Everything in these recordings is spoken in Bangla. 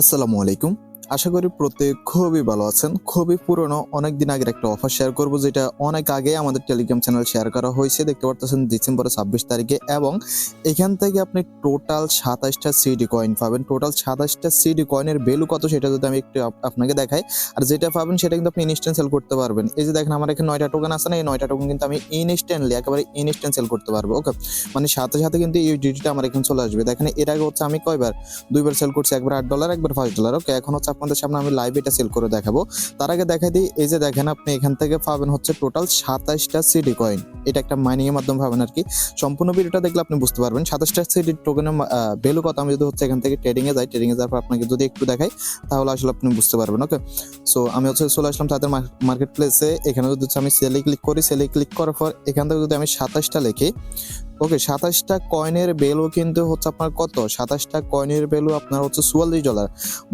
আসসালামু আলাইকুম। আশা করি প্রত্যেক খুবই ভালো আছেন। খুবই পুরনো অনেকদিন আগের একটা অফার শেয়ার করব, যেটা অনেক আগে আমাদের টেলিগ্রাম চ্যানেল শেয়ার করা হয়েছে। দেখতে পারতেছেন ডিসেম্বরের 26 তারিখে, এবং এখান থেকে আপনি টোটাল 27টা সিডি কয়েন পাবেন। টোটাল 27টা সিডি কয়েনের ভ্যালু কত সেটা যদি আমি একটু আপনাকে দেখাই, আর যেটা পাবেন সেটা কিন্তু আপনি ইনস্ট্যান্ট সেল করতে পারবেন। এই যে দেখেন আমার এখানে 9টা টোকেন আছে না, এই 9টা টোকেন কিন্তু আমি ইনস্ট্যান্টলি একেবারে ইনস্ট্যান্ট সেল করতে পারবো। ওকে, মানে সাথে সাথে কিন্তু ইউডিটিটা আমার এখানে চলে আসবে। দেখেন এর আগে হচ্ছে আমি কয়বার দুইবার সেল করছি, একবার $8 একবার $5। ওকে, এখন হচ্ছে আপনাদের সামনে আমি লাইভ এটা সেল করে দেখাবো। তার আগে দেখাই দিই, এই যে দেখেন আপনি এখান থেকে পাবেন হচ্ছে টোটাল 27টা সিডি কয়েন। এটা একটা মাইনিং এর মাধ্যমে পাবেন আর কি। সম্পূর্ণ ভিডিওটা দেখলে আপনি বুঝতে পারবেন 27টা সিডি টোকেনের ভ্যালু কত। আমি যদি হচ্ছে এখান থেকে ট্রেডিং এ যাই, ট্রেডিং এ যাওয়ার পর আপনাকে যদি একটু দেখাই তাহলে আসলে আপনি বুঝতে পারবেন। ওকে, সো আমি হচ্ছে চলে আসলাম তাদের মার্কেট প্লেসে। এখানে যদি আমি সেলে ক্লিক করি, সেলে ক্লিক করার পর এখান থেকে যদি আমি 27টা লিখি, ওকে, 27টা কয়েনের ভ্যালু কিন্তু হচ্ছে আপনার কত, 27টা কয়েনের ভ্যালু আপনার হচ্ছে $44।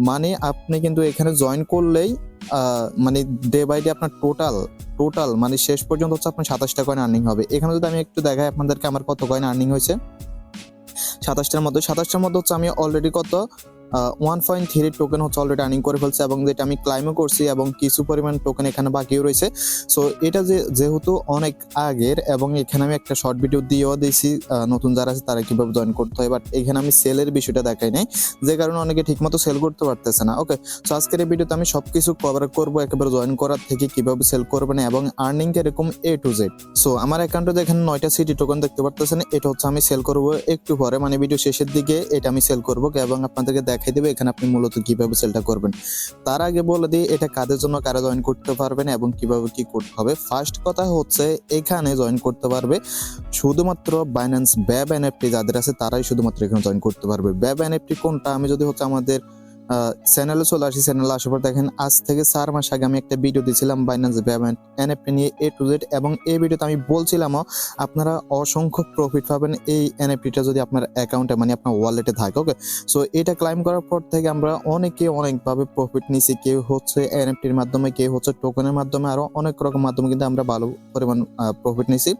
মানে আপনি কিন্তু এখানে জয়েন করলেই মানে ডে বাই ডে আপনার টোটাল মানে শেষ পর্যন্ত হচ্ছে আপনার 27টা কয়েন আর্নিং হবে। এখানে যদি আমি একটু দেখাই আপনাদেরকে আমার কত কয়েন আর্নিং হয়েছে 27টার মধ্যে হচ্ছে আমি অলরেডি কত 1.3 টোকেন হচ্ছে অলরেডি আর্নিং করে ফেলছে, এবং যেটা আমি ক্লাইমও করছি, এবং কিছু পরিমাণ টোকেন এখানে বাকিও রয়েছে। সো এটা যেহেতু অনেক আগের, এবং এখানে আমি একটা শর্ট ভিডিও দিয়েও দিয়েছি নতুন যারা আছে তারা কিভাবে জয়েন করতে হয়, বাট এখানে আমি সেলের বিষয়টা দেখাই নাই, যে কারণে অনেকে ঠিকমতো সেল করতে পারতেছে না। ওকে, সো আজকের এই ভিডিওতে আমি সবকিছু কভার করবো, একেবারে জয়েন করার থেকে কিভাবে সেল করবেন এবং আর্নিং এরকম A to Z। সো আমার অ্যাকাউন্টে এখানে 9টা সিটি টোকেন দেখতে পারতেছেন, এটা হচ্ছে আমি সেল করবো একটু পরে, মানে ভিডিও শেষের দিকে এটা আমি সেল করবো, এবং আপনাদেরকে দেখাই দেবে এখানে আপনি মূলত কিভাবে সেলটা করবেন। তার আগে বলে দিই এটা কাদের জন্য, কারা জয়েন করতে পারবেন এবং কিভাবে কি করতে হবে। ফার্স্ট কথা হচ্ছে এখানে জয়েন করতে পারবে শুধুমাত্র বাইন্যান্স BAB NFT যাদের আছে, তারাই শুধুমাত্র এখানে জয়েন করতে পারবে। BAB NFT কোনটা, আমি যদি হচ্ছে আমাদের চ্যানেলে চলে আসি, চ্যানেলে আসার পর দেখেন আজ থেকে 4 মাস আগে আমি একটা ভিডিও দিয়েছিলাম বাইন্যান্স BAB NFT নিয়ে A to Z, এবং এই ভিডিওতে আমি বলছিলামও আপনারা অসংখ্য প্রফিট পাবেন এই এনএফটিটা যদি আপনার অ্যাকাউন্টে মানে আপনার ওয়ালেটে থাকে। ওকে, সো এটা ক্লাইম করার পর থেকে আমরা অনেকভাবে প্রফিট নিছি। কেউ হচ্ছে এনএফটির মাধ্যমে, কেউ হচ্ছে টোকেনের মাধ্যমে, আরো অনেক রকম মাধ্যমে কিন্তু আমরা ভালো পরিমাণ প্রফিট নিছি,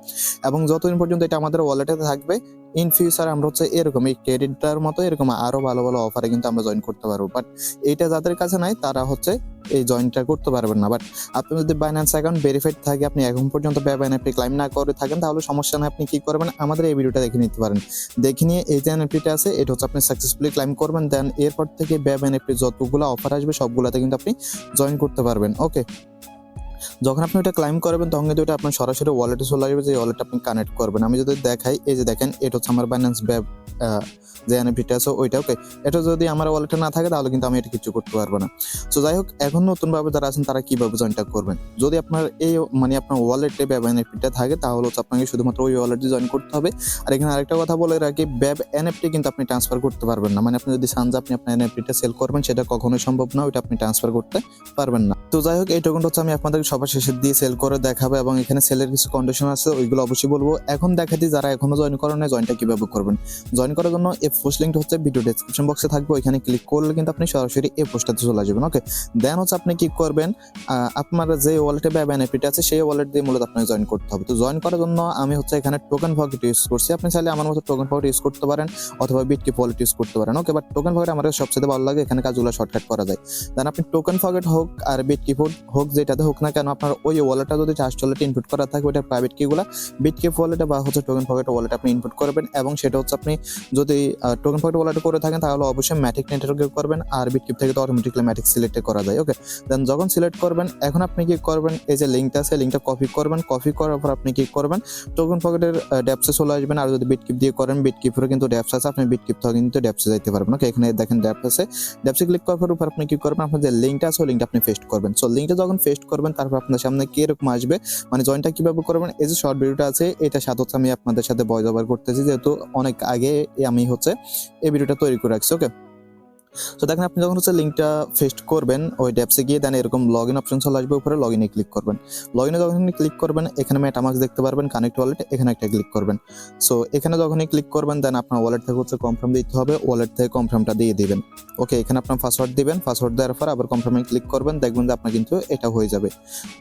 এবং যতদিন পর্যন্ত এটা আমাদের ওয়ালেটে থাকবে ইন ফিউচার আমরা হচ্ছে এরকম এই ক্রেডিটটার মতো এরকম আরো ভালো অফারে কিন্তু আমরা জয়েন করতে পারবো। বাট এইটা যাদের কাছে নাই তারা হচ্ছে এই জয়েনটা করতে পারবেন না। বাট আপনি যদি বাইন্যান্স অ্যাকাউন্ট ভেরিফাইড থাকে, আপনি এখন পর্যন্ত BAB NFT ক্লাইম না করে থাকেন, তাহলে সমস্যা নেই, আপনি কি করবেন আমাদের এই ভিডিওটা দেখে নিতে পারেন। দেখে নিয়ে এই যে এনএফটিটা আছে এটা হচ্ছে আপনি সাকসেসফুলি ক্লাইম করবেন, দেন এরপর থেকে BAB NFT যতগুলো অফার আসবে সবগুলোতে কিন্তু আপনি জয়েন করতে পারবেন। ওকে, যখন আপনি এটা ক্লাইম করবেন তখন কিন্তু এটা আপনার সরাসরি ওয়ালেটে চলে আসবে, যে ওয়ালেট আপনি কানেক্ট করবেন। আমি যদি দেখাই, এই যে দেখেন এটা হচ্ছে আমার বাইন্যান্স BAB যে এনএফটিটা আছে ওইটা। ওকে, এটা যদি আমার ওয়ালেটে না থাকে তাহলে কিন্তু আমি এটা কিছু করতে পারবো না। সো যাই হোক, এখন নতুনভাবে যারা আছেন তারা কিভাবে জয়েনটা করবেন, যদি আপনার এই মানে আপনার ওয়ালেটে BAB এনএফটিটা থাকে তাহলে হচ্ছে আপনাকে শুধুমাত্র ওই ওয়ালেটে জয়েন করতে হবে। আর এখানে আরেকটা কথা বলে রাখি, BAB NFT কিন্তু আপনি ট্রান্সফার করতে পারবেন না, মানে আপনি যদি চান যে আপনি আপনার এনএফটিটা সেল করবেন সেটা কখনোই সম্ভব না, ওইটা আপনি ট্রান্সফার করতে পারবেন না। তো যাই হোক, এই টোকেনটা হচ্ছে আমি আপনাদেরকে সবার শেষে দিয়ে সেল করে দেখাবো, এবং এখানে সেলের কিছু কন্ডিশন আছে ওইগুলো অবশ্যই বলবো। এখন দেখা দিই যারা এখনো জয়েন করেন না, জয়েনটা কিভাবে করবেন। জয়েন করার জন্য এই পোস্ট লিঙ্কটা হচ্ছে ভিডিও ডেসক্রিপশন বক্সে থাকবে, ওইখানে ক্লিক করলে কিন্তু আপনি সরাসরি এই পোস্টটাতে চলে যাবেন। ওকে, দেন হচ্ছে আপনি কি করবেন, আপনার যে ওয়ালেটে BAB NFT আছে সেই ওয়ালেট দিয়ে মূলত আপনাকে জয়েন করতে হবে। তো জয়েন করার জন্য আমি হচ্ছে এখানে টোকেন পকেট ইউজ করছি, আপনি চাইলে আমার মতো টোকেন পকেট ইউজ করতে পারেন অথবা বিটকিপ ওয়ালেট ইউজ করতে পারেন। ওকে, বাট টোকেন পকেট আমার সবচেয়ে ভালো লাগে, এখানে কাজগুলো শর্টকাট করা যায়। দেন আপনি টোকেন পকেট হোক আর বিটকিপ হোক যেটাতে হোক না কেন, আপনার ওই ওয়ালেটটা যদি চার্জ ওয়ালেটে ইনপুট করা থাকে ওইটা প্রাইভেট কিগুলো বিটকিপ ওয়ালেটে বা হচ্ছে টোকেন পকেট ওয়ালেটে আপনি ইনপুট করবেন, এবং সেটা হচ্ছে আপনি যদি টোকেন পকেট ওয়ালেটে করে থাকেন তাহলে অবশ্যই ম্যাটিক নেটওয়ার্কে করবেন, আর বিটকিপ থেকে তো অটোমেটিক্যালি ম্যাটিক সিলেক্ট করা যায়। ওকে, দেন যখন সিলেক্ট করবেন এখন আপনি কি করবেন, এই যে লিঙ্কটা আছে লিঙ্কটা কপি করবেন, কপি করার পর আপনি কি করবেন টোকেন পকেটের ড্যাপসে চলে আসবেন, আর যদি বিটকিপ দিয়ে করেন বিটকিপেরও কিন্তু ড্যাপস আছে, আপনি বিটকিপ থেকে কিন্তু ড্যাপসে যাইতে পারবেন। ওকে, এখানে দেখেন ড্যাপস আছে, ড্যাপসে ক্লিক করার উপর আপনি কি করবেন, আপনার যে লিঙ্কটা আছে ওই লিঙ্কটা আপনি পেস্ট করবেন। সো লিঙ্কটা যখন পেস্ট করবেন তারপর আপনার সামনে কি এরকম আসবে, মানে জয়েনটা কিভাবে করবেন। এই যে শর্ট ভিডিওটা আছে এটা সাথে হচ্ছে আমি আপনাদের সাথে ভয়েস ওভার করতেছি, যেহেতু অনেক আগে আমি হচ্ছে এই ভিডিওটা তৈরি করে রাখছি। ওকে, তো দেখেন আপনি যখন হচ্ছে লিঙ্কটা পেস্ট করবেন ওই ড্যাপসে গিয়ে দেন এরকম লগ ইন অপশন চলে আসবে, উপরে লগ ইনে ক্লিক করবেন। লগ ইনে যখন ক্লিক করবেন এখানে মেটামাস্ক দেখতে পারবেন, কানেক্ট ওয়ালেট, এখানে একটা ক্লিক করবেন। সো এখানে যখনই ক্লিক করবেন দেন আপনার ওয়ালেট থেকে হচ্ছে কনফার্ম দিতে হবে, ওয়ালেট থেকে কনফার্মটা দিয়ে দিবেন। ওকে, এখানে আপনার পাসওয়ার্ড দিবেন, পাসওয়ার্ড দেওয়ার পর আবার কনফার্মে ক্লিক করবেন, দেখবেন যে আপনার কিন্তু এটা হয়ে যাবে।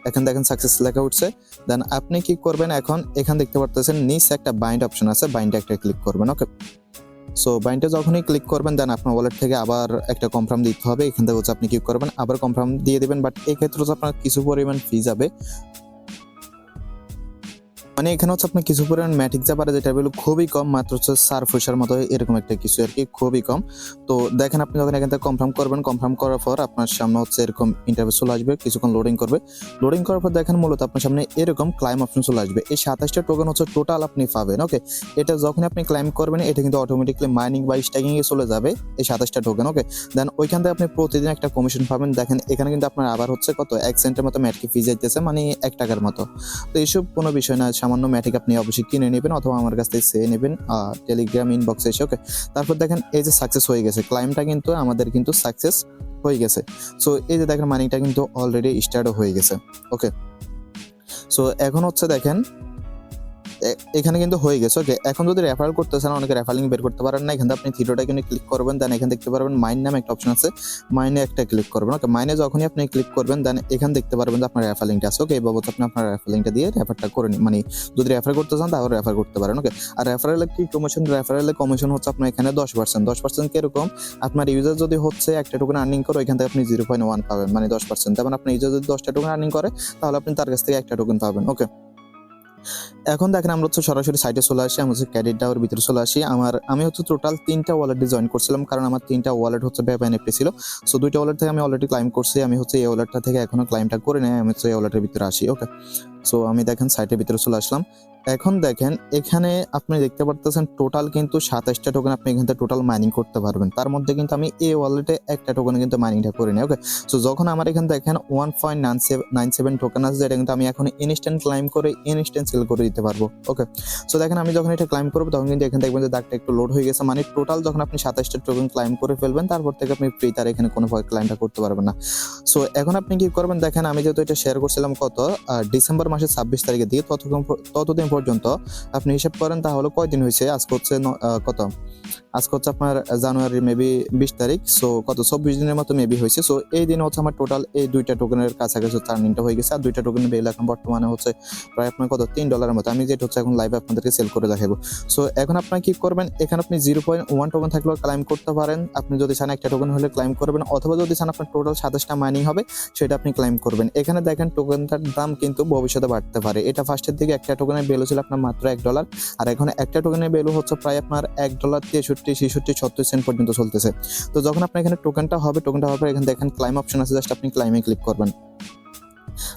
এখন দেখেন সাকসেস লেখা উঠছে। দেন আপনি কি করবেন, এখন এখানে দেখতে পারতেছেন নিচে একটা বাইন্ড অপশন আছে, বাইন্ডে একটা ক্লিক করবেন। ওকে, সো বাইনটা যখনই ক্লিক করবেন দেন আপনার ওয়ালেট থেকে আবার একটা কনফার্ম দিতে হবে, এখান থেকে হচ্ছে আপনি কি করবেন আবার কনফার্ম দিয়ে দেবেন, বাট এই ক্ষেত্রে হচ্ছে আপনার কিছু পরিমাণ ফি যাবে, মানে এখানে হচ্ছে আপনার কিছু পরিমাণ ম্যাটিক যা পারে যেটা হলো খুবই কম, মাত্র হচ্ছে সারফুসার মতো এরকম একটা কিছু আর কি, খুবই কম। তো দেখেন আপনি যখন এখান থেকে কনফার্ম করবেন, কনফার্ম করার পর আপনার সামনে হচ্ছে এরকম ইন্টারফেস চলে আসবে, কিছুক্ষণ লোডিং করবে, লোডিং করার পর দেখেন মূলত আপনার সামনে এরকম ক্লাইম অপশন চলে আসবে। এই 27টা টোকেন হচ্ছে টোটাল আপনি পাবেন। ওকে, এটা যখন আপনি ক্লাইম করবেন এটা কিন্তু অটোমেটিকলি মাইনিং বা স্ট্যাকিং এ চলে যাবে এই 27টা টোকেন। ওকে, দেন ওইখান থেকে আপনি প্রতিদিন একটা কমিশন পাবেন। দেখেন এখানে কিন্তু আপনার আবার হচ্ছে কত 1 সেন্টের মতো ম্যাটকি ফি যাইতেছে, মানে 1 টাকার মতো। তো এইসব কোনো বিষয় না, সামান্য ম্যাটিক আপনি অবশ্যই কিনে নেবেন অথবা আমার কাছ থেকে চেয়ে নেবেন টেলিগ্রাম ইনবক্সে এসে। ওকে, তারপর দেখেন এই যে সাকসেস হয়ে গেছে, ক্লাইমটা কিন্তু আমাদের কিন্তু সাকসেস হয়ে গেছে। সো এই যে দেখেন মানিটা কিন্তু অলরেডি স্টার্টও হয়ে গেছে। ওকে, সো এখন হচ্ছে দেখেন এখানে কিন্তু হয়ে গেছে। ওকে, এখন যদি রেফারেল করতে চান অনেকে রেফারেলিং বের করতে পারেন না, এখানে আপনি থিরোটা কিন্তু ক্লিক করবেন, দেন এখানে দেখতে পারবেন মাইন নামে একটা অপশন আছে, মাইনে একটা ক্লিক করবেন। ওকে, মাইনে যখনই আপনি ক্লিক করবেন দেন এখানে দেখতে পারবেন যে আপনার রেফারেলিংটা আছে। ওকে, এই বাবদ আপনি আপনার রেফারেলিংটা দিয়ে রেফারটা করে নিন, মানে যদি রেফার করতে চান তাহলে রেফার করতে পারেন। ওকে, আর রেফারেলে কি কমিশন, রেফারেলে কমিশন হচ্ছে আপনার এখানে 10%। 10% কিরকম, আপনার ইউজার যদি হচ্ছে একটা টোকেন আর্নিং করে ওইখান থেকে আপনি 0.1 পাবেন, মানে 10%। তেমন আপনার ইউজার যদি 10টা টোকেন আর্নিং করে তাহলে আপনি তার কাছ থেকে একটা টোকেন পাবেন। ওকে, এখন দেখেন আমরা হচ্ছে সরাসরি সাইটে চলে আসি, আমি হচ্ছে ক্রেডিট ডাওর ভিতরে চলে আসি। আমি হচ্ছে টোটাল 3টা ওয়ালেটে জয়েন করছিলাম, কারণ আমার 3টা ওয়ালেট হচ্ছে BAB NFT ছিল। সো 2টা ওয়ালেট থেকে আমি অলরেডি ক্লাইম করছি, আমি হচ্ছে এই ওয়ালেটটা থেকে এখনো ক্লাইমটা করে নেই, আমি হচ্ছে এই ওয়ালেটের ভিতরে আসি। ওকে, সো আমি দেখেন সাইটের ভিতরে চলে আসলাম। এখন দেখেন এখানে আপনি দেখতে পারতেছেন টোটাল কিন্তু 27টা টোকেন আপনি এখান থেকে টোটাল মাইনিং করতে পারবেন। তার মধ্যে কিন্তু আমি এই ওয়ালেটে একটা টোকেন কিন্তু মাইনিংটা করে নিই। ওকে, সো যখন আমার এখানে দেখেন 1.97 টোকেন আছে, যেটা কিন্তু আমি এখন ইনস্ট্যান্ট ক্লাইম করে ইনস্ট্যান্ট সেল করে দিতে পারবো। ওকে, সো দেখেন আমি যখন এটা ক্লাইম করবো তখন কিন্তু এখানে দেখবেন যে দাগটা একটু লোড হয়ে গেছে, মানে টোটাল যখন আপনি 27টা টোকেন ক্লাইম করে ফেলবেন তারপর থেকে আপনি ফ্রি তার এখানে কোনো ক্লাইমটা করতে পারবেন না। সো এখন আপনি কি করবেন, দেখেন আমি যেহেতু এটা শেয়ার করছিলাম কত ডিসেম্বর মাসের 26 তারিখে দিয়ে, ততদিন পর্যন্ত আপনি হিসাব করেন তাহলে কয়দিন হয়েছে, আজকে হচ্ছে কত, আজকে হচ্ছে আপনার জানুয়ারি মেবি 20 তারিখ, সো কত 24 দিনের মতো মেবি হয়েছে। সো এই দিন হচ্ছে আমার টোটাল এই 2টা টোকেনের কাছাকাছি আর্নিংটা হয়ে গেছে, আর 2টা টোকেনের ভ্যালু এখন বর্তমানে হচ্ছে প্রায় আপনার কত $3 মতো, আমি যেটা হচ্ছে এখন লাইভে আপনাদেরকে সেল করে দেখাবো। সো এখন আপনার কি করবেন, এখানে আপনি 0.1 টোকেন থাকলেও ক্লাইম করতে পারেন, আপনি যদি চান একটা টোকেন হলে ক্লাইম করবেন, অথবা যদি চান আপনার টোটাল 27টা মাইনিং হবে সেটা আপনি ক্লাইম করবেন। এখানে দেখেন টোকেনটার দাম কিন্তু ভবিষ্যতে বাড়তে পারে, এটা ফার্স্টের দিকে একটা টোকেনের ভ্যালু ছিল আপনার মাত্র $1, আর এখন একটা টোকেনের ভ্যালু হচ্ছে প্রায় আপনার $1.63, 66, 70 সেন্ট পর্যন্ত চলতেছে। তো যখন আপনার এখানে টোকেনটা হবে, টোকেনটা হওয়ার পর এখানে দেখেন ক্লাইম অপশন আছে, জাস্ট আপনি ক্লাইমে ক্লিক করবেন।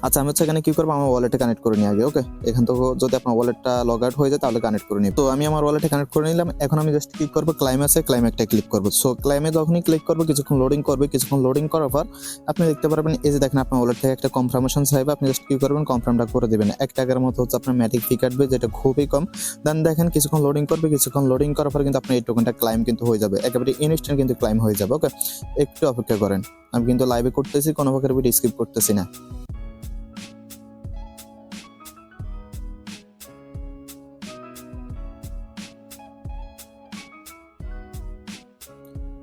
আচ্ছা, আমি হচ্ছে এখানে কি করবো, আমার ওয়ালেটে কানেক্ট করে নিই আগে। ওকে, এখান থেকে যদি আপনার ওয়ালেটটা লগ আউট হয়ে যায় তাহলে কানেক্ট করে নিই। তো আমি আমার ওয়ালেটে কানেক্ট করে নিলাম। এখন আমি জাস্ট ক্লিক করবো ক্লাইম আছে, ক্লাইমে একটা ক্লিক করবো। সো ক্লাইমে যখনই ক্লিক করবো কিছুক্ষণ লোডিং করবে, কিছুক্ষণ লোডিং করার পর আপনি দেখতে পারবেন এই যে দেখেন আপনার ওয়ালেট থেকে একটা কনফার্মেশন চাইবে, আপনি জাস্ট কি করবেন কনফার্মটা করে দেবেন। 1 টাকার মতো হচ্ছে আপনার ম্যাটিক ফি কাটবে, যেটা খুবই কম। দেন দেখেন কিছুক্ষণ লোডিং করবে, কিছুক্ষণ লোডিং করার পর কিন্তু আপনার এই টোকেনটা ক্লাইম কিন্তু হয়ে যাবে, একেবারে ইনস্ট্যান্ট কিন্তু ক্লাইম হয়ে যাবে। ওকে, একটু অপেক্ষা করেন, আমি কিন্তু লাইভে করতেছি, কোনো প্রকার ভিডিও স্কিপ করতেছি না।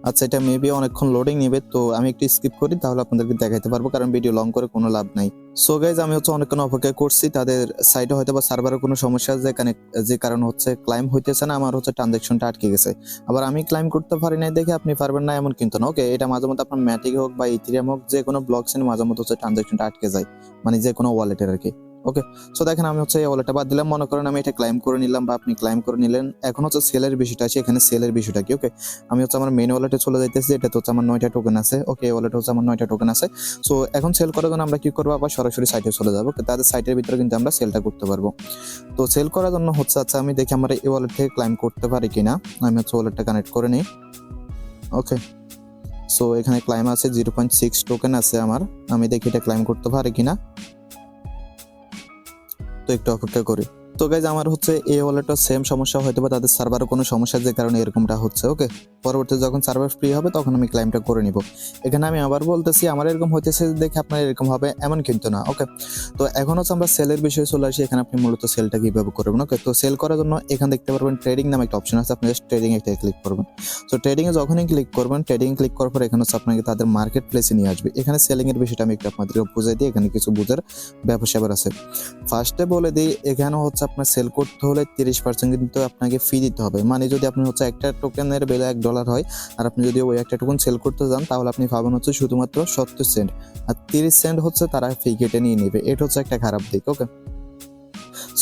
আচ্ছা, এটা মেবি অনেকক্ষণ লোডিং নেবে, তো আমি একটু স্কিপ করি, তাহলে আপনাদেরকে দেখাইতে পারবো, কারণ ভিডিও লং করে কোনো লাভ নাই। সো গাইজ, আমি হচ্ছে অনেকক্ষণ অপেক্ষা করছি, তাদের সাইডে হয়তো বা সার্ভারের কোনো সমস্যা আছে, যে কারণ হচ্ছে ক্লাইম হইতেছে না, আমার হচ্ছে ট্রানজাকশনটা আটকে গেছে। আবার আমি ক্লাইম করতে পারি নাই দেখে আপনি পারবেন না এমন কিন্তু না। ওকে, এটা মাঝে মধ্যে আপনার ম্যাটিক হোক বা ইথেরিয়াম হোক, যে কোনো ব্লক চেইনে মাঝে মধ্যে হচ্ছে ট্রানজাকশনটা আটকে যায়, মানে যে কোনো ওয়ালেটের আর কি। ওকে, সো দেখেন আমি হচ্ছে এই ওয়ালেটটা বাদ দিলাম, মনে করেন আমি এটা ক্লাইম করে নিলাম বা আপনি ক্লাইম করে নিলেন। এখন হচ্ছে সেলের বিষয়টা আছে, এখানে সেলের বিষয়টা কি। ওকে, আমি হচ্ছে আমার মেইন ওয়ালেটে চলে যাইতেছি, এটা হচ্ছে আমার 9টা টোকেন আছে। ওকে, ওয়ালেটে হচ্ছে আমার 9টা টোকেন আছে। সো এখন সেল করার জন্য আমরা কি করবো, আবার সরাসরি সাইটে চলে যাবো, তাদের সাইটের ভিতরে কিন্তু আমরা সেলটা করতে পারবো। তো সেল করার জন্য হচ্ছে আচ্ছা আমি দেখি আমরা এই ওয়ালেট থেকে ক্লাইম করতে পারি কিনা, আমি হচ্ছে ওয়ালেটটা কানেক্ট করে নিই। ওকে, সো এখানে ক্লাইম আছে 0.6 টোকেন আছে আমার, আমি দেখি এটা ক্লাইম করতে পারি কিনা, তো একটু অপেক্ষা করি। তো গাইজ, আমার হচ্ছে এই ওয়ালেটটা সেম সমস্যা, হয়তো বা তাদের সার্ভারে কোনো সমস্যা যে কারণে এরকমটা হচ্ছে। ওকে, পরবর্তীতে যখন সার্ভার ফ্রি হবে তখন আমি ক্লাইমটা করে নিব। এখানে আমি আবার বলতেছি আমার এরকম হইতেছে দেখে আপনার এরকম হবে এমন কিন্তু না। ওকে, তো এখন হচ্ছে আমরা সেলের বিষয়ে চলে আসি, এখানে আপনি মূলত সেলটা কিভাবে করবেন। ওকে, তো সেল করার জন্য এখানে দেখতে পারবেন ট্রেডিং নামে একটা অপশন আছে, আপনি জাস্ট ট্রেডিং একটা ক্লিক করবেন। তো ট্রেডিং এ যখনই ক্লিক করবেন, ট্রেডিং ক্লিক করার পর এখানে হচ্ছে আপনাকে তাদের মার্কেট প্লেসে নিয়ে আসবে। এখানে সেলিং এর বিষয়টা আমি একটু আপনাদেরকে বুঝাই দিই, এখানে কিছু বুঝার ব্যবসা আছে। ফার্স্টে বলে দিই, এখানে হচ্ছে আপনার সেল করতে হলে 30% কিন্তু আপনাকে ফি দিতে হবে। মানে যদি আপনি হচ্ছে একটা টোকেনের ভ্যালু $1 হয় আর আপনি যদি ওই একটা টোকেন সেল করতে যান তাহলে আপনি পাবেন হচ্ছে শুধুমাত্র 70 সেন্ট, আর 30 সেন্ট হচ্ছে তারা ফি কেটে নিয়ে নেবে। এটা হচ্ছে একটা খারাপ দিক। ওকে,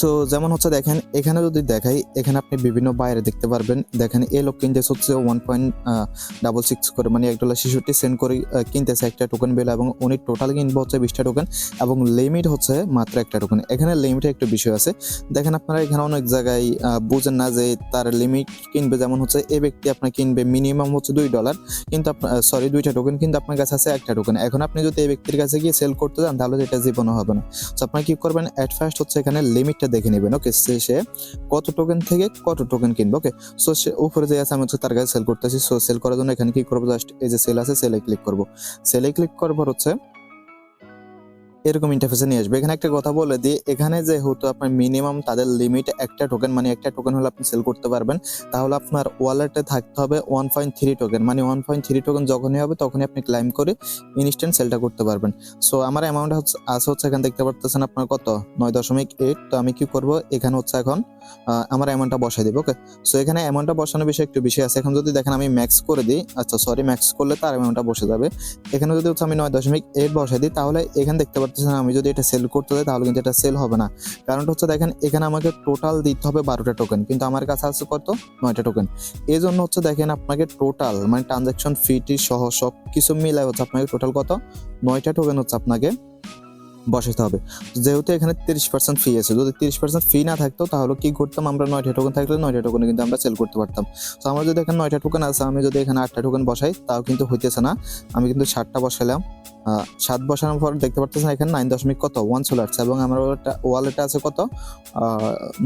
সো যেমন হচ্ছে দেখেন এখানে যদি দেখাই, এখানে আপনি বিভিন্ন বাইরে দেখতে পারবেন। দেখেন এই লোক কিনতেছে হচ্ছে 1.66 করে, মানে $1.66 করে কিনতেছে একটা টোকেন বেল, এবং উনি টোটাল কিনবে হচ্ছে 20টা টোকেন, এবং লিমিট হচ্ছে মাত্র একটা টোকেন। এখানে লিমিটের একটা বিষয় আছে। দেখেন আপনারা এখানে অনেক জায়গায় বুঝেন না যে তার লিমিট কিনবে, যেমন হচ্ছে এই ব্যক্তি আপনার কিনবে মিনিমাম হচ্ছে $2, কিন্তু সরি 2টা টোকেন, কিন্তু আপনার কাছে আছে একটা টোকেন। এখন আপনি যদি এই ব্যক্তির কাছে গিয়ে সেল করতে যান তাহলে এটা জীবনও হবে না। তো আপনারা কি করবেন, এট ফার্স্ট হচ্ছে এখানে লিমিটটা দেখে নেবেন। ওকে, সে কত টোকেন থেকে কত টোকেন কিনবে। ওকে, সো সে উপরে যে আছে আমি হচ্ছে তার কাছে সেল করতেছি। সো সেল করার জন্য এখানে কি করবো, জাস্ট এই যে সেল আছে সেলে ক্লিক করবো। সেলে ক্লিক করার পর হচ্ছে এরকম ইন্টারফেসে নিয়ে আসবে। এখানে একটা কথা বলে দিই, এখানে যেহেতু আপনার মিনিমাম তাদের লিমিট একটা টোকেন, মানে একটা টোকেন হলে আপনি সেল করতে পারবেন, তাহলে আপনার ওয়ালেটে থাকতে হবে 1.3 টোকেন, মানে 1.3 টোকেন যখনই হবে তখনই আপনি ক্লাইম করে ইনস্ট্যান্ট সেলটা করতে পারবেন। সো আমার অ্যামাউন্ট হচ্ছে এখানে দেখতে পারতেছেন আপনার কত 9.8। তো আমি কি করব, এখানে হচ্ছে এখন আমার অ্যামাউন্টটা বসাই দিব। ওকে, সো এখানে অ্যামাউন্টটা বসানোর বিষয়ে একটু বিষয় আছে। এখন যদি দেখেন আমি ম্যাক্স করে দিই, আচ্ছা সরি ম্যাক্স করলে তার অ্যামাউন্টটা বসে যাবে। এখানে যদি হচ্ছে আমি 9.8 বসাই দিই, তাহলে এখানে দেখতে পাচ্ছেন আমি যদি এটা সেল করতে যাই তাহলে কিন্তু এটা সেল হবে না। কারণটা হচ্ছে দেখেন এখানে আমাকে টোটাল দিতে হবে 12টা টোকেন, কিন্তু আমার কাছে আছে কত 9টা টোকেন। এই জন্য হচ্ছে দেখেন আপনাকে টোটাল মানে ট্রানজাকশন ফিটি সহ সব কিছু মিলাই হচ্ছে আপনাকে টোটাল কত 9টা টোকেন হচ্ছে আপনাকে বসাতে হবে। যেহেতু এখানে 30% ফি আছে, যদি 30% ফি না থাকতো তাহলে কি করতাম, আমরা 9টা টোকেন থাকলে 9টা টোকেনে কিন্তু আমরা সেল করতে পারতাম। তো আমার যদি এখানে 9টা টোকেন আছে, আমি যদি এখানে 8টা টোকেন বসাই তাও কিন্তু হইতেছে না। আমি কিন্তু 7টা বসালাম, 7 বসানোর পর দেখতে পারতেছেন এখানে 9.1 চলে আসছে, এবং আমার ওয়ালেটে আছে কত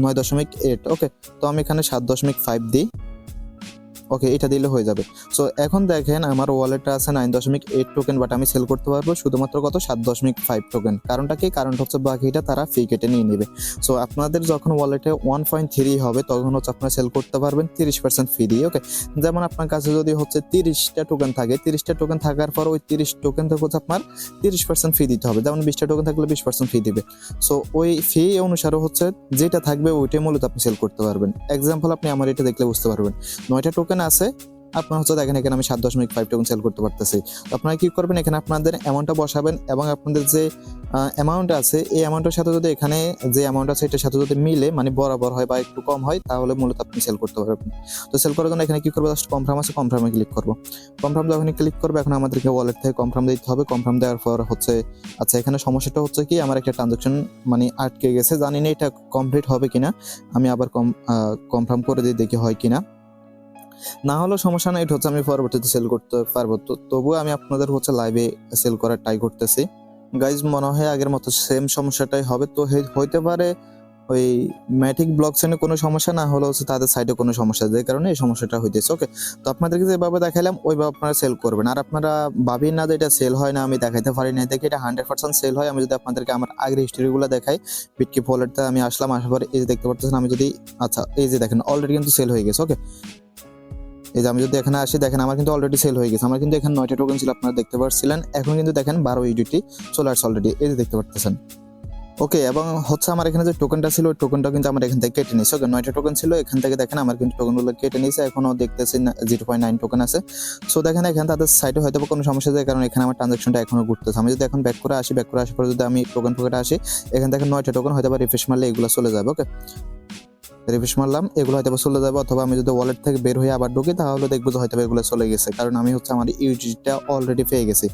9.8। ওকে, তো আমি এখানে 7.5 দিই। ওকে, এটা দিলে হয়ে যাবে। সো এখন দেখেন আমার ওয়ালেটে আছে 9.8 টোকেন, বাট আমি সেল করতে পারবো শুধুমাত্র কত 7.5 টোকেন। কারণটা কি, কারণটা হচ্ছে বাকিটা তারা ফি কেটে নিয়ে নেবে। সো আপনাদের যখন ওয়ালেটে 1.3 হবে তখন হচ্ছে আপনারা সেল করতে পারবেন 30% ফি দিয়ে। ওকে, যেমন আপনার কাছে যদি হচ্ছে 30টা টোকেন থাকে, 30টা টোকেন থাকার পর ওই 30 টোকেন থেকে হচ্ছে আপনার 30% ফি দিতে হবে। যেমন 20টা টোকেন থাকলে 20% ফি দিবে। সো ওই ফি অনুসারে হচ্ছে যেটা থাকবে ওইটাই মূলত আপনি সেল করতে পারবেন। এক্সাম্পল আপনি আমার এটা দেখলে বুঝতে পারবেন, 9টা টোকেন আছে আপনার হচ্ছে দেখেন এখানে আমি 7.5 টোকেন সেল করতে পারতেছি। আপনারা কি করবেন, এখানে আপনাদের অ্যামাউন্টটা বসাবেন, এবং আপনাদের যে অ্যামাউন্ট আছে এই অ্যামাউন্টের সাথে যদি এখানে যে অ্যামাউন্ট আছে এটার সাথে যদি মিলে, মানে বরাবর হয় বা একটু কম হয়, তাহলে মূলত আপনি সেল করতে পারবেন। তো সেল করার জন্য এখানে কি করবো, জাস্ট কনফার্ম আছে, কনফার্মে ক্লিক করবো। কনফার্ম যখনই ক্লিক করবো, এখন আমাদেরকে ওয়ালেট থেকে কনফার্ম দিতে হবে। কনফার্ম দেওয়ার পর হচ্ছে আচ্ছা এখানে সমস্যাটা হচ্ছে কি, আমার একটা ট্রানজাকশন মানে আটকে গেছে, জানি না এটা কমপ্লিট হবে কিনা। আমি আবার কনফার্ম করে দিই, দেখি হয় কিনা। না হলেও সমস্যা নাই, এটা হচ্ছে আমি পরবর্তীতে সেল করতে পারবো। তো তবুও আমি আপনাদের হচ্ছে লাইভে সেল করার ট্রাই করতেছি। গাইজ মনে হয় আগের মতো সেম সমস্যাটাই হবে। তো হইতে পারে ওই ম্যাটিক ব্লক চেনে কোনো সমস্যা, না হলে হচ্ছে তাদের সাইডে কোনো সমস্যা, যে কারণে এই সমস্যাটা হইতেছে। ওকে, তো আপনাদেরকে যেভাবে দেখাইলাম ওইভাবে আপনারা সেল করবেন। আর আপনারা ভাবেন না যে এটা সেল হয় না, আমি দেখাইতে পারি না, দেখি এটা 100% সেল হয়। আমি যদি আপনাদেরকে আমার আগের হিস্ট্রিগুলো দেখাই, বিটকি ওয়ালেটটা আমি আসলাম, আসার পর এই যে দেখতে পাচ্ছেন আমি যদি আচ্ছা এই যে দেখেন অলরেডি কিন্তু সেল হয়ে গেছে। ওকে, এই যে আমি যদি এখানে আসি, দেখেন আমার কিন্তু অলরেডি সেল হয়ে গেছে। আমার কিন্তু এখানে 9টা টোকেন ছিল, আপনারা দেখতে পাচ্ছিলেন। এখন কিন্তু দেখেন 12 ইউডিটি চলে আসছে অলরেডি, এই যে দেখতে পাচ্ছেন। ওকে, এবং হচ্ছে আমার এখানে যে টোকেনটা ছিল ওই টোকেনটা কিন্তু আমার এখান থেকে কেটে নিয়েছে। ওকে, 9টা টোকেন ছিল, এখান থেকে দেখেন আমার কিন্তু টোকেনগুলো কেটে নিয়েছে। এখনো দেখতেছি 0.9 টোকেন আছে। সো দেখেন এখানে তাদের সাইডে হয়তো কোনো সমস্যা যায়, কারণ এখানে আমার ট্রানজাকশনটা এখনো ঘুরতেছে। আমি যদি এখন ব্যাক করে আসার পরে যদি আমি টোকেন পকেটে আসি, এখান থেকে 9টা টোকেন হয়তো বা রিফ্রেশ মারলে এগুলো চলে যাবে। ওকে, রিফ্রেশ মারলাম, এগুলো হয়তো চলে যাবে, অথবা আমি যদি ওয়ালেট থেকে বের হয়ে আবার ঢুকি তাহলে দেখবো যে হয়তো এগুলো চলে গেছে, কারণ আমি হচ্ছে আমার ইউটিলিটিটা অলরেডি পেয়ে গেছি।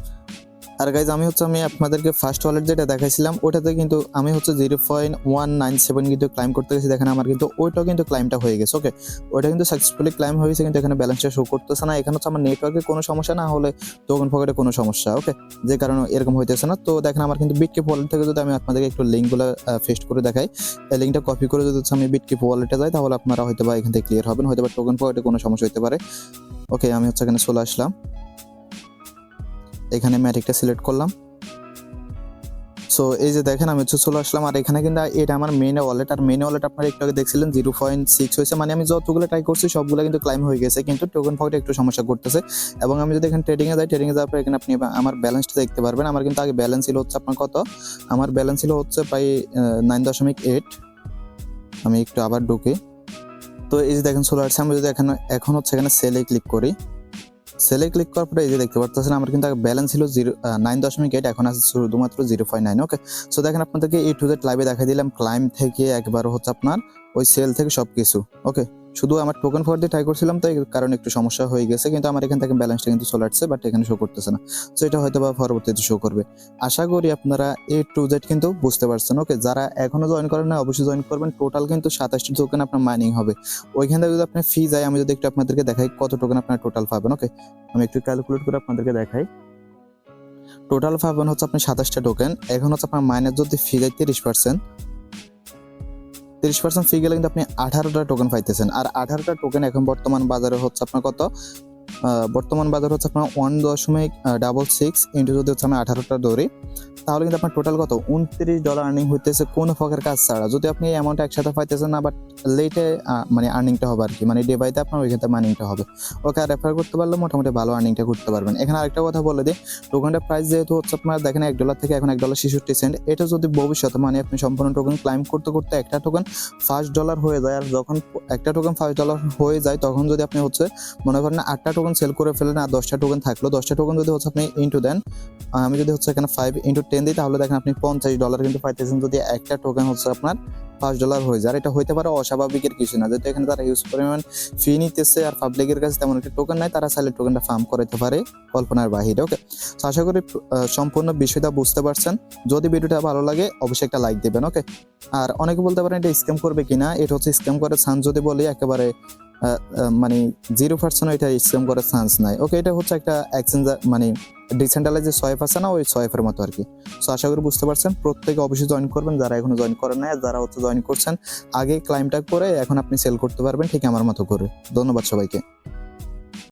আর গাইজ আমি আপনাদেরকে ফার্স্ট ওয়ালেট যেটা দেখাইছিলাম ওটাতে কিন্তু আমি হচ্ছে 0.197 কিন্তু ক্লাইম করতে গেছি। দেখেন আমার কিন্তু ওইটাও কিন্তু ক্লাইমটা হয়ে গেছে। ওকে, ওইটা কিন্তু সাকসেসফুলি ক্লাইম হয়েছে, কিন্তু এখানে ব্যালেন্সটা শো করতেছে না। এখানে হচ্ছে আমার নেটওয়ার্কে কোনো সমস্যা, না হলে টোকেন পকেটে কোনো সমস্যা। ওকে, যে কারণে এরকম হইতেছে না। তো দেখেন আমার কিন্তু বিটকিপ ওয়ালেট থেকে যদি আমি আপনাদেরকে একটু লিঙ্কগুলো পেস্ট করে দেখাই, এই লিঙ্কটা কপি করে যদি আমি বিটকিপ ওয়ালেটে যাই, তাহলে আপনারা হয়তো বা এখান থেকে ক্লিয়ার হবেন, হয়তো বা টোকেন পকেটে কোনো সমস্যা হতে পারে। ওকে, আমি হচ্ছে এখানে চলে আসলাম, এখানে ম্যাটিকটা সিলেক্ট করলাম। সো এই যে দেখেন আমি হচ্ছে চলে আসলাম, আর এখানে কিন্তু এটা আমার মেইন ওয়ালেট। আর মেইন ওয়ালেট আপনারা একটু আগে দেখছিলেন 0.6 হয়েছে, মানে আমি যতগুলো ট্রাই করছি সবগুলো কিন্তু ক্লাইম হয়ে গেছে, কিন্তু টোকেন পকেটে একটু সমস্যা করতেছে। এবং আমি যদি এখানে ট্রেডিংয়ে যাই, ট্রেডিংয়ে যাওয়ার পর এখানে আপনি আমার ব্যালেন্সটা দেখতে পারবেন। আমার কিন্তু আগে ব্যালেন্স ছিল হচ্ছে আপনার কত, আমার ব্যালেন্স ছিল হচ্ছে প্রায় 9.8। আমি একটু আবার ঢুকি। তো এই যে দেখেন চলে আসছে। আমি যদি এখন হচ্ছে এখানে সেলে ক্লিক করি, সেলে ক্লিক করার পরে এই যে দেখতে পাচ্ছেন আমার কিন্তু ব্যালেন্স ছিল 9.8, এখন আছে শুধুমাত্র 0.9। ওকে, সো দেখেন আপনাদেরকে A to Z লাইভে দেখাই দিলাম, ক্লাইম থেকে একবার হচ্ছে আপনার ওই সেল থেকে সবকিছু। ওকে, শুধু আমার টোকেন ফর দিয়ে ট্রাই করছিলাম, তাই কারণে একটু সমস্যা হয়ে গেছে, কিন্তু আমার এখান থেকে ব্যালেন্সটা কিন্তু চলে আসছে, বাট এখানে শো করতেছে না। সো এটা হয়তো বা পরবর্তীতে শো করবে। আশা করি আপনারা A to Z কিন্তু বুঝতে পারছেন। ওকে, যারা এখনো জয়েন করেন না অবশ্যই জয়েন করবেন। টোটাল কিন্তু 27টি টোকেন আপনার মাইনিং হবে। ওইখান থেকে যদি আপনার ফি যায়, আমি যদি একটু আপনাদেরকে দেখাই কত টোকেন আপনার টোটাল পাবেন। ওকে, আমি একটু ক্যালকুলেট করে আপনাদেরকে দেখাই। টোটাল পাবেন হচ্ছে আপনি 27টা টোকেন। এখন হচ্ছে আপনার মাইনাস যদি ফি যায় 30%, 30% ফি গেলে কিন্তু আপনি 18টা টোকেন পাইতেছেন। আর 18টা টোকেন এখন বর্তমান বাজারে হচ্ছে আপনার কত, বর্তমান বাজার হচ্ছে আপনার 1.66 ইন্টু যদি হচ্ছে আমি 18টা ধরি, তাহলে কিন্তু আপনার টোটাল কত $29 আর্নিং হইতেছে কোনো প্রকার কাজ ছাড়া। যদি আপনি এই অ্যামাউন্ট একসাথে পাইতেছেন না, বাট লেটে মানে আর্নিংটা হবে আর কি, মানে ডে বাইতে আপনার ওইখানে আর্নিংটা হবে। ওকে, আর রেফার করতে পারলে মোটামুটি ভালো আর্নিংটা করতে পারবেন। এখানে আরেকটা কথা বলে দিই, টোকেনটার প্রাইস যেহেতু হচ্ছে আপনার দেখেন $1 থেকে এখন $1.66, এটা যদি ভবিষ্যতে মানে আপনি সম্পূর্ণ টোকেন ক্লাইম করতে করতে একটা টোকেন $5 হয়ে যায়, আর যখন একটা টোকেন $5 হয়ে যায় তখন যদি আপনি হচ্ছে মনে করেন 8টা টোকেন সেল করে ফেলেন আর 10টা টোকেন থাকলো, 10টা টোকেন যদি হচ্ছে আপনি ইন্টু দেন, আমি যদি হচ্ছে এখানে 5 × 10 দিই, তাহলে দেখেন আপনি $50 কিন্তু পাইতেছেন যদি একটা টোকেন হচ্ছে আপনার $5 হয়ে যায়। এটা হইতে পারে অস্বাভাবিকের কিছু না, যেহেতু এখানে তারা হিউজ পরিমাণ ফি নিতেছে আর পাবলিকের কাছে তেমন একটা টোকেন নাই, তারা চাইলে টোকেনটা ফার্ম করাইতে পারে কল্পনার বাহিরে। ওকে, তো আশা করি সম্পূর্ণ বিষয়টা বুঝতে পারছেন। যদি ভিডিওটা ভালো লাগে অবশ্যই একটা লাইক দেবেন। ওকে, আর অনেকে বলতে পারেন এটা স্ক্যাম করবে কিনা, এটা হচ্ছে স্ক্যাম করার চান্স যদি বলি একেবারে মানে 0% এটা স্ক্যাম করার চান্স নাই। ওকে, এটা হচ্ছে একটা এক্সচেঞ্জ মানে ডিসেন্ট্রালাইজ যে সোয়াইপ আছে না, ওই সোয়াইপের মতো আর কি। সো আশা করি বুঝতে পারছেন। প্রত্যেকে অবশ্যই জয়েন করবেন যারা এখনো জয়েন করেন না, যারা হচ্ছে জয়েন করছেন আগে ক্লাইমটা করে এখন আপনি সেল করতে পারবেন ঠিক আমার মতো করে। ধন্যবাদ সবাইকে।